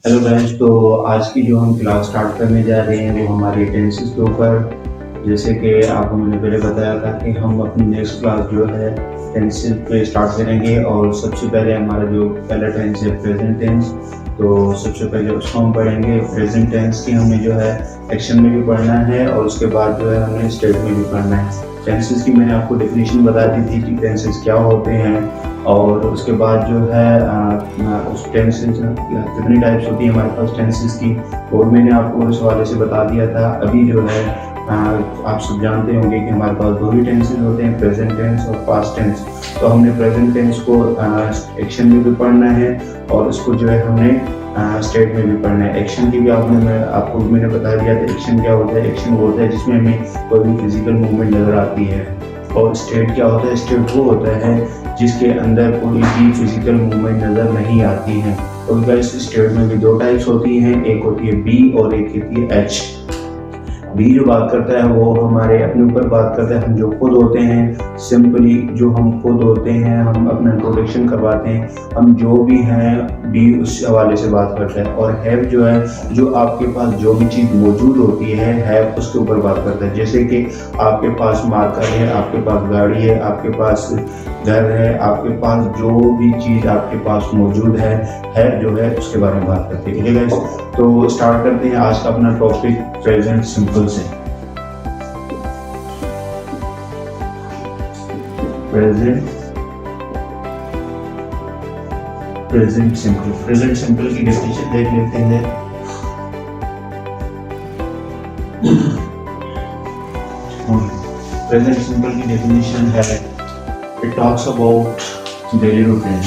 Hello guys, तो आज की जो हम क्लास स्टार्ट करने जा रहे हैं वो हमारे टेंसेस के ऊपर। जैसे कि आपको मैंने पहले बताया था कि हम अपनी नेक्स्ट क्लास जो है टेंसेस पे स्टार्ट करेंगे। और सबसे पहले हमारा जो पहला टेंस है प्रेजेंट टेंस, तो सबसे पहले उसको हम पढ़ेंगे। प्रेजेंट टेंस की हमें जो है एक्शन में भी पढ़ना है और उसके बाद जो है हमें स्टेट में भी पढ़ना है। टेंसेस की मैंने आपको डेफिनेशन बता दी थी कि टेंसेस क्या होते हैं, और उसके बाद जो है उस टेंसेस कितनी टाइप्स होती है हमारे पास टेंसेस की, और मैंने आपको इस हवाले से बता दिया था। अभी जो है आप सब जानते होंगे कि हमारे पास दो ही टेंसेस होते हैं, प्रेजेंट टेंस और पास्ट टेंस। तो हमने प्रेजेंट टेंस को एक्शन में भी पढ़ना है और उसको जो है हमने स्टेट में भी पढ़ना है। एक्शन की भी आपको मैंने बता दिया था। एक्शन क्या होता है? एक्शन वो होता है जिसमें हमें कोई भी फिजिकल मूवमेंट नज़र आती है। और स्टेट क्या होता है? स्टेट वो होता है जिसके अंदर कोई भी फिजिकल मूवमेंट नज़र नहीं आती है। और गाइस स्टेट में भी दो टाइप्स होती हैं, एक होती है बी और एक होती है एच। बी जो बात करता है वो हमारे अपने ऊपर बात करता है, हम जो खुद होते हैं, सिंपली जो हम खुद होते हैं, हम अपना इंट्रोडक्शन करवाते हैं, हम जो भी हैं, बी उस हवाले से बात करता है। और हैव जो है जो आपके पास जो भी चीज़ मौजूद होती है, हैव उसके ऊपर बात करता है। जैसे कि आपके पास मार्कर है, आपके पास गाड़ी है, आपके पास घर है, आपके पास जो भी चीज़ आपके पास मौजूद है जो है उसके बारे में बात करते हैं। ठीक है गाइस, तो स्टार्ट करते हैं आज का अपना टॉपिक प्रेजेंट सिंपल से। प्रेजेंट सिंपल, प्रेजेंट सिंपल की डेफिनेशन देख लेते हैं। प्रेजेंट सिंपल की डेफिनेशन है, it talks about daily routine.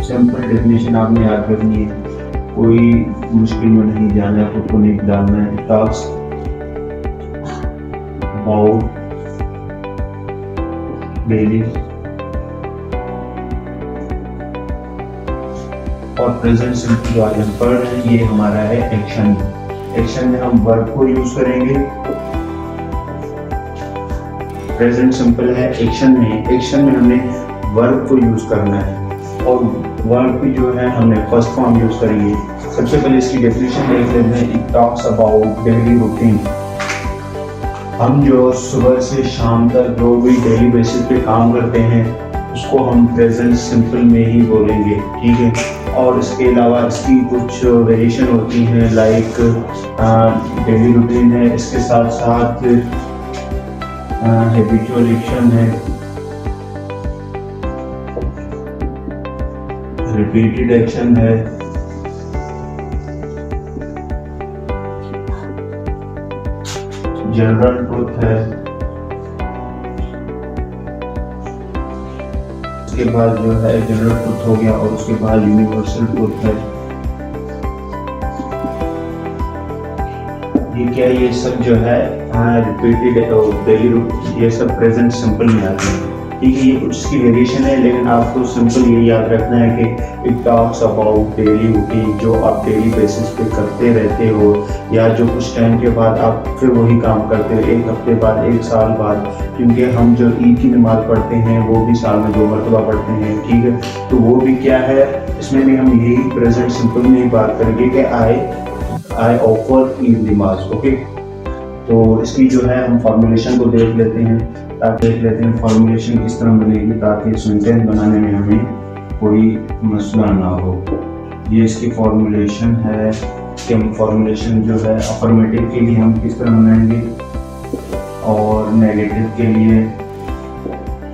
Simple definition आपने याद करनी है, कोई मुश्किल में नहीं जाना, खुद को नहीं डालना है। It talks about daily. और प्रेजेंट सिंपल जो आज हम पढ़ रहे हैं ये हमारा है एक्शन। एक्शन में हम वर्ब को यूज करेंगे। प्रेजेंट सिंपल है एक्शन में हमने वर्ब को यूज करना है, और वर्ब की जो है हमने फर्स्ट फॉर्म यूज करेंगे। सबसे पहले इसकी डेफिनेशन देख लेते हैं। It talks about daily routine. हम जो सुबह से शाम तक जो भी डेली बेसिस पे काम करते हैं उसको हम प्रेजेंट सिंपल में ही बोलेंगे। ठीक है, और इसके अलावा इसकी कुछ वेरिएशन होती हैं, लाइक डेली रूटीन है, इसके साथ साथ हैबिचुअल एक्शन है, रिपीटेड एक्शन है, जनरल ट्रुथ है, उसके बाद जो है जनरल ट्रुथ हो गया, और उसके बाद यूनिवर्सल ट्रुथ है। ये क्या, ये सब जो है रिपीटेड डेली रूटीन, ये सब प्रेजेंट सिंपल में आते हैं। ठीक है, ये कुछ इसकी वेरिएशन है, लेकिन आपको सिंपल ये याद रखना है कि it talks about daily routine, जो आप डेली बेसिस पे करते रहते हो, या जो कुछ टाइम के बाद आप फिर वही काम करते हो, एक हफ्ते बाद, एक साल बाद। क्योंकि हम जो ईद की नमाज पढ़ते हैं वो भी साल में 2 मरतबा पढ़ते हैं। ठीक है, तो वो भी क्या है, इसमें भी हम यही प्रेजेंट सिंपल में ही बात करेंगे कि आई ऑफर ईद नमाज। ओके, तो इसकी जो है हम फॉर्मुलेशन को देख लेते हैं फॉर्मुलेशन किस तरह बनेगी, ताकि सेंटेंस बनाने में हमें कोई मसला ना हो। ये इसकी फॉर्मुलेशन है कि हम फॉर्मुलेशन जो है अफर्मेटिव के लिए हम किस तरह बनाएंगे, और नेगेटिव के लिए,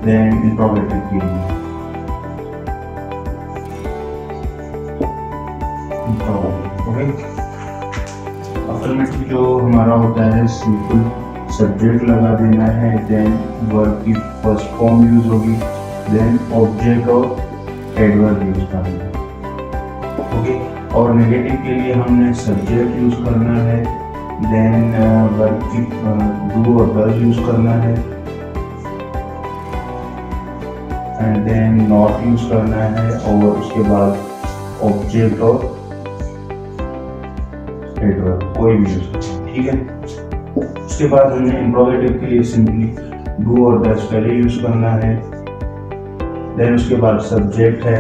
देन इंट्रोगेटिव के लिए। ओके, अफर्मेटिव जो हमारा होता है सिंपल सब्जेक्ट लगा देना है, देन वर्ब की फर्स्ट फॉर्म यूज होगी, देन ऑब्जेक्ट और एडवर्ब यूज करना है। ओके, और नेगेटिव के लिए हमने सब्जेक्ट यूज करना है, देन वर्ब की डू और डज यूज करना है, एंड देन नॉट यूज करना है, और उसके बाद ऑब्जेक्ट और एडवर्ब कोई भी यूज करना है। ठीक है, उसके बाद हमने इंट्रोगेटिव के लिए सिंपली डू और डज पहले यूज करना है, देन उसके बाद सब्जेक्ट है,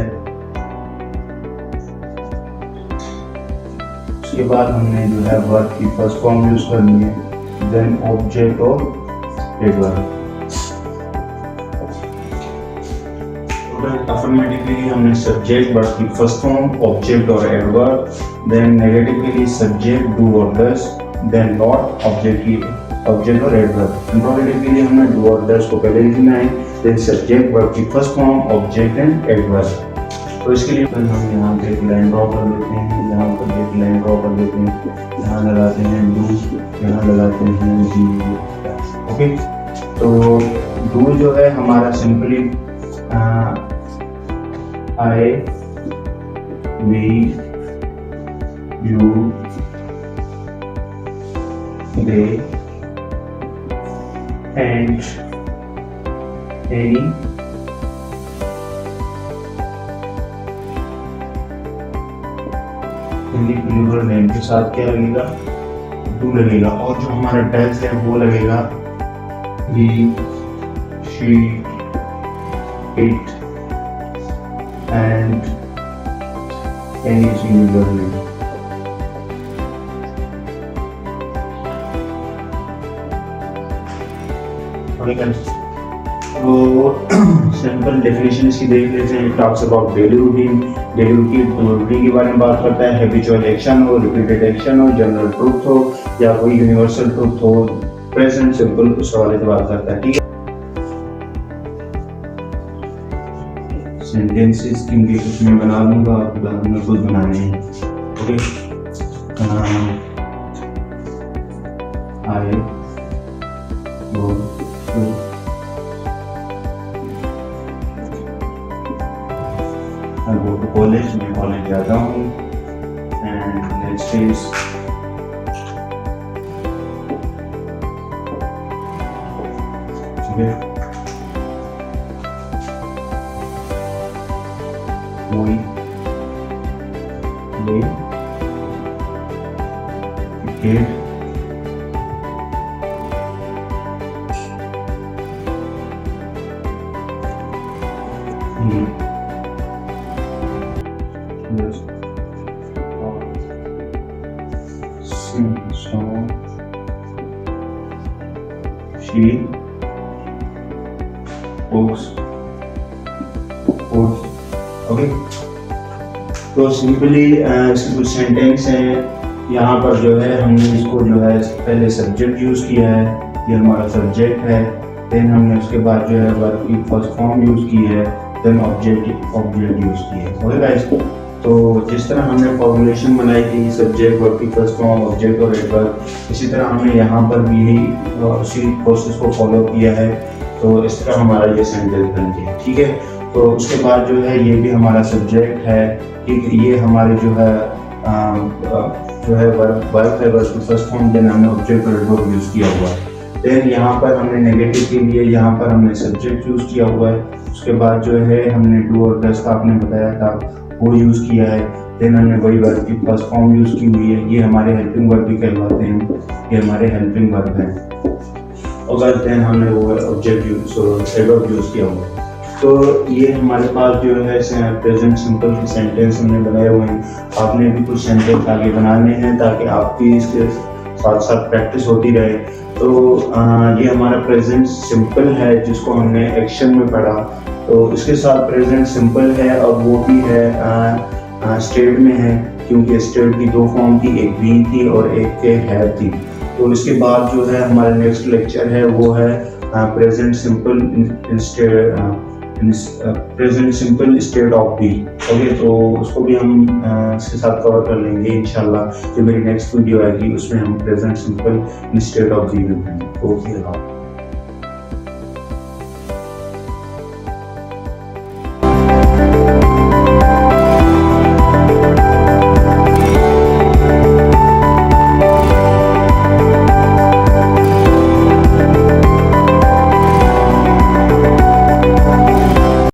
उसके बाद हमने जो है वर्ब की फर्स्ट फॉर्म यूज करनी है, देन ऑब्जेक्ट और एडवर्ब। अफर्मेटिवली हमने सब्जेक्ट वर्ब की फर्स्ट फॉर्म, ऑब्जेक्ट और एडवर्ब, देन नेगेटिव के लिए सब्जेक्ट डू और डज, देन नॉट ऑब्जेक्ट और एडवर्ब। इंट्रोगेटिव के लिए हमने डू और डज को पहले लिखना है, देन सब्जेक्ट वर्ब की first form, object and adverb. तो इसके लिए हम यहाँ पे एक लाइन ड्रॉ कर लेते हैं, यहाँ पर एक लाइन ड्रॉ कर लेते हैं, यहाँ लगाते हैं डू, यहाँ लगाते हैं डी। ओके, तो डू जो है हमारा simply I, we, you, they, and any, plural name के साथ क्या लगेगा, डू लगेगा। और जो हमारा डज है वो लगेगा he, she, it and any singular name। तो सिंपल डेफिनेशन इसकी देख लेते हैं। Talks about daily routine, daily routine के बारे में बात करता है। हैबिचुअल एक्शन हो, रिपीटेड एक्शन हो, जनरल ट्रूथ हो या कोई यूनिवर्सल ट्रूथ हो, प्रेजेंट सिंपल उस हवाले से बात करता है। ठीक है, सेंटेंसेस किनके कुछ मैं बना लूँगा, आपको खुद बनाने हैं। Okay, I go to college, मैं कॉलेज जाता हूँ। एंड नेक्स्ट इज कोई ले cricket song she books food। Okay, तो सिंपली इसके कुछ सेंटेंस हैं। यहाँ पर जो है हमने इसको जो है पहले सब्जेक्ट यूज किया है, ये हमारा सब्जेक्ट है। देन हमने उसके बाद जो है वर्ब की फर्स्ट फॉर्म यूज की है, देन ऑब्जेक्ट यूज की है। ओके गाइस, तो जिस तरह हमने फॉर्मुलेशन बनाई थी सब्जेक्ट वर्ब की फर्स्ट फॉर्म, ऑब्जेक्ट और एडवर्ब, इसी तरह हमने यहाँ पर भी उसी प्रोसेस को फॉलो किया है। तो इस तरह हमारा ये सेंटेंस बन गया। ठीक है, तो उसके बाद जो है ये भी हमारा सब्जेक्ट है। ठीक है, ये हमारे जो है वर्ब है, वर्ब की फर्स्ट फॉर्म, देन हमने ऑब्जेक्ट और एडवर्ब यूज किया हुआ है। देन यहाँ पर हमने नेगेटिव के लिए यहाँ पर हमने सब्जेक्ट यूज किया हुआ है। उसके बाद जो है हमने डू और डज का आपने बताया था वो यूज किया है। देन हमने वही वर्ब की फर्स्ट फॉर्म यूज की हुई है, ये हमारे हेल्पिंग वर्ब भी कहलाते हैं, ये हमारे हेल्पिंग वर्ब हैं। और देन हमने वो ऑब्जेक्ट एडवर्ब यूज किया हुआ है। तो ये हमारे पास जो है प्रेजेंट सिंपल के सेंटेंस हमने बनाए हुए हैं। आपने भी कुछ सेंटेंस आगे बनाने हैं ताकि आपकी इसके साथ साथ प्रैक्टिस होती रहे। तो ये हमारा प्रेजेंट सिंपल है जिसको हमने एक्शन में पढ़ा। तो इसके साथ प्रेजेंट सिंपल है, अब वो भी है स्टेट में है, क्योंकि स्टेट की दो फॉर्म थी, एक बी थी और एक के हैव थी। तो इसके बाद जो है हमारा नेक्स्ट लेक्चर है वो है present simple state of be. Okay, तो उसको भी हम इसके साथ कवर कर लेंगे इंशाल्लाह। जो मेरी नेक्स्ट वीडियो आएगी उसमें हम present simple state of be में पढ़ेंगे। ओके।